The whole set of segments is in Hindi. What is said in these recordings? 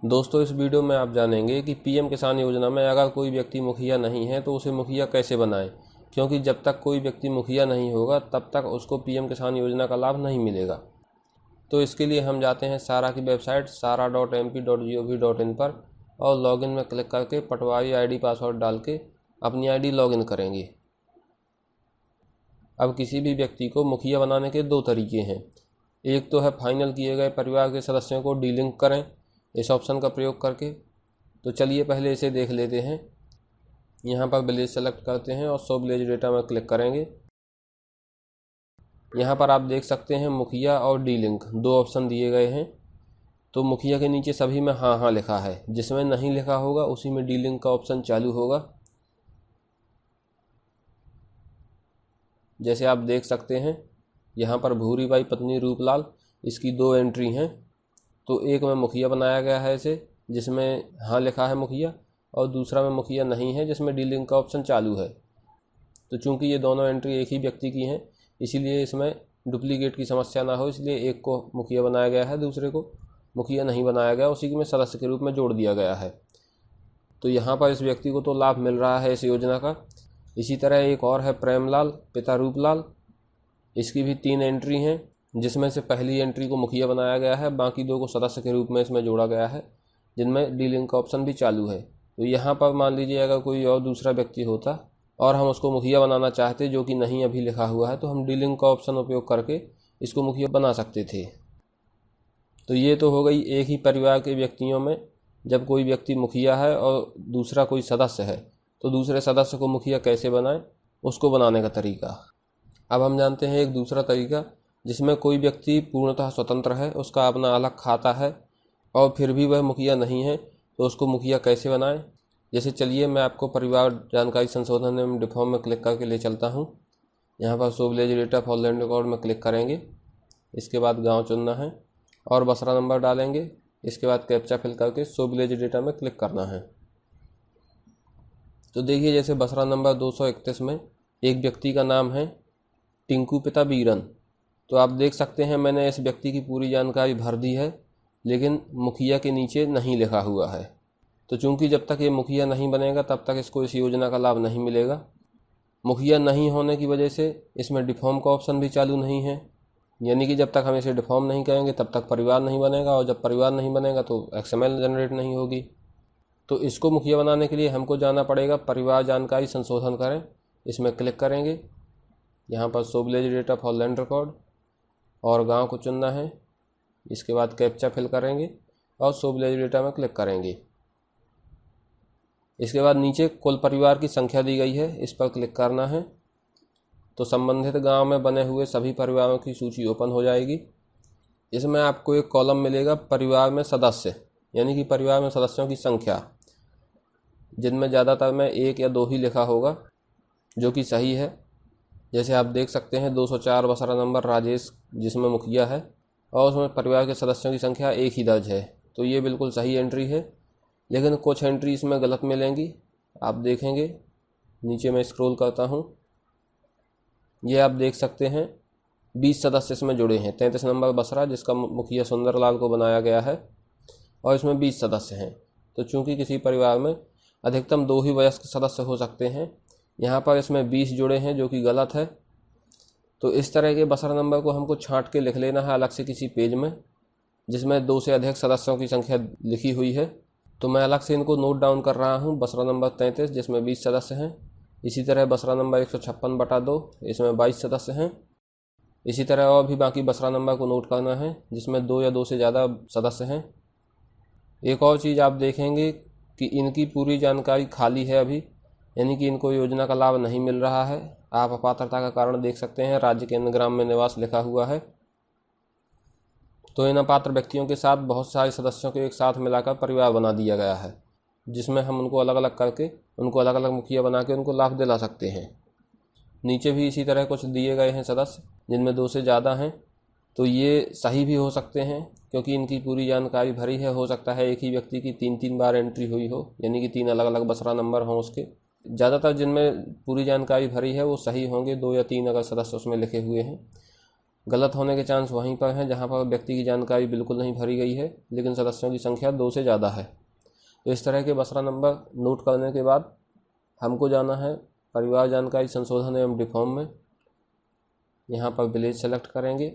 दोस्तों, इस वीडियो में आप जानेंगे कि पीएम किसान योजना में अगर कोई व्यक्ति मुखिया नहीं है तो उसे मुखिया कैसे बनाएं, क्योंकि जब तक कोई व्यक्ति मुखिया नहीं होगा तब तक उसको पीएम किसान योजना का लाभ नहीं मिलेगा। तो इसके लिए हम जाते हैं सारा की वेबसाइट sara.mp.gov.in पर और लॉगिन में क्लिक करके पटवारी आईडी पासवर्ड डाल के अपनी आईडी लॉगिन करेंगे। अब किसी भी व्यक्ति को मुखिया बनाने के दो तरीके हैं। एक तो है फाइनल किए गए परिवार के सदस्यों को डीलिंक करें इस ऑप्शन का प्रयोग करके। तो चलिए पहले इसे देख लेते हैं। यहाँ पर विलेज सेलेक्ट करते हैं और शो विलेज डेटा में क्लिक करेंगे। यहाँ पर आप देख सकते हैं मुखिया और डीलिंक दो ऑप्शन दिए गए हैं। तो मुखिया के नीचे सभी में हाँ हाँ लिखा है, जिसमें नहीं लिखा होगा उसी में डीलिंक का ऑप्शन चालू होगा। जैसे आप देख सकते हैं यहाँ पर भूरी बाई पत्नी रूपलाल, इसकी दो एंट्री हैं। तो एक में मुखिया बनाया गया है इसे, जिसमें हाँ लिखा है मुखिया, और दूसरा में मुखिया नहीं है जिसमें डीलिंक का ऑप्शन चालू है। तो चूंकि ये दोनों एंट्री एक ही व्यक्ति की हैं, इसीलिए इसमें डुप्लीकेट की समस्या ना हो, इसलिए एक को मुखिया बनाया गया है, दूसरे को मुखिया नहीं बनाया गया, उसी में सदस्य के रूप में जोड़ दिया गया है। तो यहाँ पर इस व्यक्ति को तो लाभ मिल रहा है इस योजना का। इसी तरह एक और है प्रेमलाल पिता रूपलाल, इसकी भी 3 एंट्री हैं, जिसमें से पहली एंट्री को मुखिया बनाया गया है, बाकी दो को सदस्य के रूप में इसमें जोड़ा गया है, जिनमें डीलिंक का ऑप्शन भी चालू है। तो यहाँ पर मान लीजिए अगर कोई और दूसरा व्यक्ति होता और हम उसको मुखिया बनाना चाहते, जो कि नहीं अभी लिखा हुआ है, तो हम डीलिंक का ऑप्शन उपयोग करके इसको मुखिया बना सकते थे। तो ये तो हो गई एक ही परिवार के व्यक्तियों में जब कोई व्यक्ति मुखिया है और दूसरा कोई सदस्य है, तो दूसरे सदस्य को मुखिया कैसे बनाएं, उसको बनाने का तरीका। अब हम जानते हैं एक दूसरा तरीका जिसमें कोई व्यक्ति पूर्णतः स्वतंत्र है, उसका अपना अलग खाता है और फिर भी वह मुखिया नहीं है, तो उसको मुखिया कैसे बनाएं। जैसे चलिए मैं आपको परिवार जानकारी संशोधन एवं रिफॉर्म में क्लिक करके ले चलता हूं। यहाँ पर show village data for land record में क्लिक करेंगे। इसके बाद गांव चुनना है और बसरा नंबर डालेंगे। इसके बाद कैप्चा फिल करके शो विलेज डेटा में क्लिक करना है। तो देखिए जैसे बसरा नंबर 231 में एक व्यक्ति का नाम है टिंकू पिता बीरन। तो आप देख सकते हैं मैंने इस व्यक्ति की पूरी जानकारी भर दी है, लेकिन मुखिया के नीचे नहीं लिखा हुआ है। तो चूंकि जब तक ये मुखिया नहीं बनेगा तब तक इसको इस योजना का लाभ नहीं मिलेगा। मुखिया नहीं होने की वजह से इसमें डिफॉर्म का ऑप्शन भी चालू नहीं है, यानी कि जब तक हम इसे डिफॉर्म नहीं करेंगे तब तक परिवार नहीं बनेगा, और जब परिवार नहीं बनेगा तो XML जनरेट नहीं होगी। तो इसको मुखिया बनाने के लिए हमको जाना पड़ेगा परिवार जानकारी संशोधन करें, इसमें क्लिक करेंगे। यहाँ पर show village data for land record और गांव को चुनना है। इसके बाद कैप्चा फिल करेंगे और शो विलेज डेटा में क्लिक करेंगे। इसके बाद नीचे कुल परिवार की संख्या दी गई है, इस पर क्लिक करना है। तो संबंधित गांव में बने हुए सभी परिवारों की सूची ओपन हो जाएगी। इसमें आपको एक कॉलम मिलेगा परिवार में सदस्य, यानी कि परिवार में सदस्यों की संख्या, जिनमें ज़्यादातर में 1 या 2 ही लिखा होगा, जो कि सही है। जैसे आप देख सकते हैं 204 बसरा नंबर राजेश जिसमें मुखिया है और उसमें परिवार के सदस्यों की संख्या 1 ही दर्ज है, तो ये बिल्कुल सही एंट्री है। लेकिन कुछ एंट्री इसमें गलत मिलेंगी, आप देखेंगे। नीचे मैं स्क्रॉल करता हूँ, ये आप देख सकते हैं 20 सदस्य इसमें जुड़े हैं। 33 नंबर बसरा जिसका मुखिया सुंदरलाल को बनाया गया है और इसमें 20 सदस्य हैं। तो चूँकि किसी परिवार में अधिकतम 2 ही वयस्क सदस्य हो सकते हैं, यहाँ पर इसमें 20 जुड़े हैं, जो कि गलत है। तो इस तरह के बसरा नंबर को हमको छांट के लिख लेना है अलग से किसी पेज में, जिसमें 2 से अधिक सदस्यों की संख्या लिखी हुई है। तो मैं अलग से इनको नोट डाउन कर रहा हूँ। बसरा नंबर 33 जिसमें 20 सदस्य हैं। इसी तरह बसरा नंबर 156/2 इसमें 22 सदस्य हैं। इसी तरह और भी बाकी बसरा नंबर को नोट करना है जिसमें 2 या 2 से ज़्यादा सदस्य हैं। एक और चीज़ आप देखेंगे कि इनकी पूरी जानकारी खाली है अभी, यानी कि इनको योजना का लाभ नहीं मिल रहा है। आप अपात्रता का कारण देख सकते हैं, राज्य केंद्र ग्राम में निवास लिखा हुआ है। तो इन अपात्र व्यक्तियों के साथ बहुत सारे सदस्यों को एक साथ मिलाकर परिवार बना दिया गया है, जिसमें हम उनको अलग अलग करके उनको अलग अलग मुखिया बना के उनको लाभ दिला सकते हैं। नीचे भी इसी तरह कुछ दिए गए हैं सदस्य जिनमें 2 से ज़्यादा हैं। तो ये सही भी हो सकते हैं क्योंकि इनकी पूरी जानकारी भरी है। हो सकता है एक ही व्यक्ति की 3-3 बार एंट्री हुई हो, यानी कि 3 अलग अलग बसरा नंबर हों उसके। ज़्यादातर जिनमें पूरी जानकारी भरी है वो सही होंगे, 2 या 3 अगर सदस्य उसमें लिखे हुए हैं। गलत होने के चांस वहीं पर हैं जहां पर व्यक्ति की जानकारी बिल्कुल नहीं भरी गई है लेकिन सदस्यों की संख्या 2 से ज़्यादा है। तो इस तरह के बसरा नंबर नोट करने के बाद हमको जाना है परिवार जानकारी संशोधन एवं डिफॉर्म में। यहाँ पर विलेज सेलेक्ट करेंगे।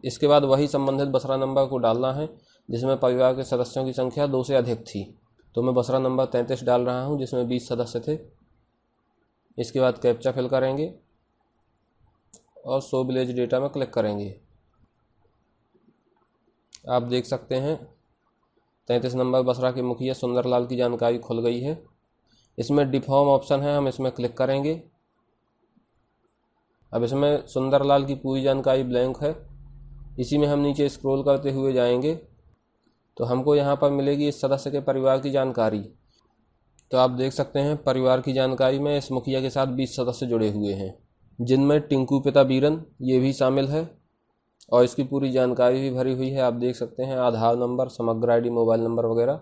इसके बाद वही संबंधित बसरा नंबर को डालना है जिसमें परिवार के सदस्यों की संख्या 2 से अधिक थी। तो मैं बसरा नंबर 33 डाल रहा हूँ जिसमें 20 सदस्य थे। इसके बाद कैप्चा फिल करेंगे और शो विलेज डेटा में क्लिक करेंगे। आप देख सकते हैं 33 नंबर बसरा के मुखिया सुंदरलाल की जानकारी खुल गई है। इसमें डिफॉर्म ऑप्शन है, हम इसमें क्लिक करेंगे। अब इसमें सुंदरलाल की पूरी जानकारी ब्लैंक है। इसी में हम नीचे स्क्रॉल करते हुए जाएंगे तो हमको यहाँ पर मिलेगी इस सदस्य के परिवार की जानकारी। तो आप देख सकते हैं परिवार की जानकारी में इस मुखिया के साथ 20 सदस्य जुड़े हुए हैं जिनमें टिंकू पिता बीरन ये भी शामिल है और इसकी पूरी जानकारी भी भरी हुई है। आप देख सकते हैं आधार नंबर, समग्र आईडी, मोबाइल नंबर वगैरह।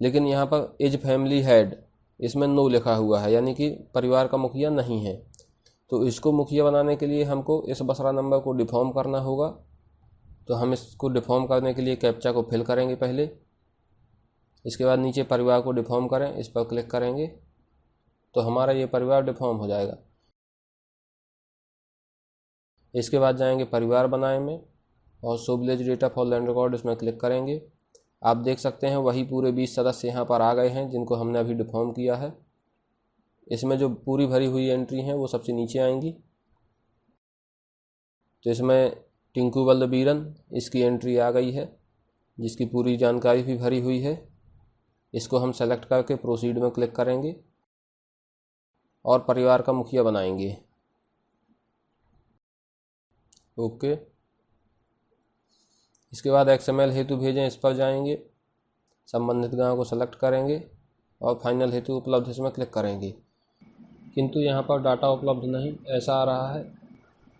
लेकिन यहाँ पर एज फैमिली हेड इसमें नो लिखा हुआ है यानी कि परिवार का मुखिया नहीं है। तो इसको मुखिया बनाने के लिए हमको इस बसरा नंबर को डिफॉर्म करना होगा। तो हम इसको डिफॉर्म करने के लिए कैप्चा को फिल करेंगे पहले। इसके बाद नीचे परिवार को डिफॉर्म करें, इस पर क्लिक करेंगे तो हमारा ये परिवार डिफॉर्म हो जाएगा। इसके बाद जाएंगे परिवार बनाए में और show village data for land record इसमें क्लिक करेंगे। आप देख सकते हैं वही पूरे 20 सदस्य यहाँ पर आ गए हैं जिनको हमने अभी डिफॉर्म किया है। इसमें जो पूरी भरी हुई एंट्री हैं वो सबसे नीचे आएंगी। तो इसमें टिंकू बलबीरन इसकी एंट्री आ गई है जिसकी पूरी जानकारी भी भरी हुई है। इसको हम सेलेक्ट करके प्रोसीड में क्लिक करेंगे और परिवार का मुखिया बनाएंगे। ओके। इसके बाद XML हेतु भेजें इस पर जाएंगे, संबंधित गांव को सेलेक्ट करेंगे और फाइनल हेतु उपलब्ध इसमें क्लिक करेंगे। किंतु यहाँ पर डाटा उपलब्ध नहीं ऐसा आ रहा है।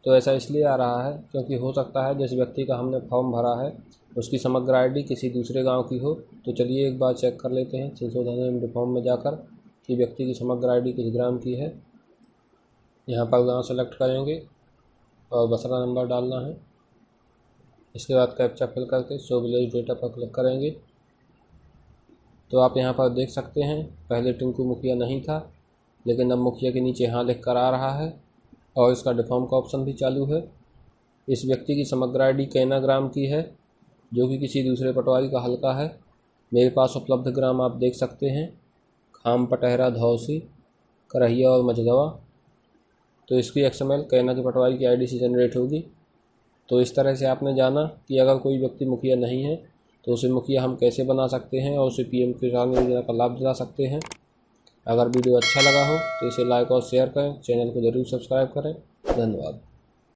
तो ऐसा इसलिए आ रहा है क्योंकि हो सकता है जिस व्यक्ति का हमने फॉर्म भरा है उसकी समग्र आईडी किसी दूसरे गांव की हो। तो चलिए एक बार चेक कर लेते हैं संशोधन एवं डिफॉर्म में जाकर कि व्यक्ति की समग्र आईडी किस ग्राम की है। यहाँ पर गांव सेलेक्ट करेंगे और बसरा नंबर डालना है। इसके बाद कैप्चा फिल करके शो विलेज डेटा पर क्लिक करेंगे। तो आप यहाँ पर देख सकते हैं पहले टिंकू मुखिया नहीं था लेकिन अब मुखिया के नीचे हाँ लिख कर आ रहा है और इसका डिफॉर्म का ऑप्शन भी चालू है। इस व्यक्ति की समग्र आईडी कैना ग्राम की है जो कि किसी दूसरे पटवारी का हल्का है। मेरे पास उपलब्ध ग्राम आप देख सकते हैं खाम, पटहरा, धौसी, करहिया और मझगवा। तो इसकी XML कैना के पटवारी की आईडी से जनरेट होगी। तो इस तरह से आपने जाना कि अगर कोई व्यक्ति मुखिया नहीं है तो उसे मुखिया हम कैसे बना सकते हैं और उसे PM किसान योजना का लाभ दिला सकते हैं। अगर वीडियो अच्छा लगा हो तो इसे लाइक और शेयर करें, चैनल को ज़रूर सब्सक्राइब करें। धन्यवाद।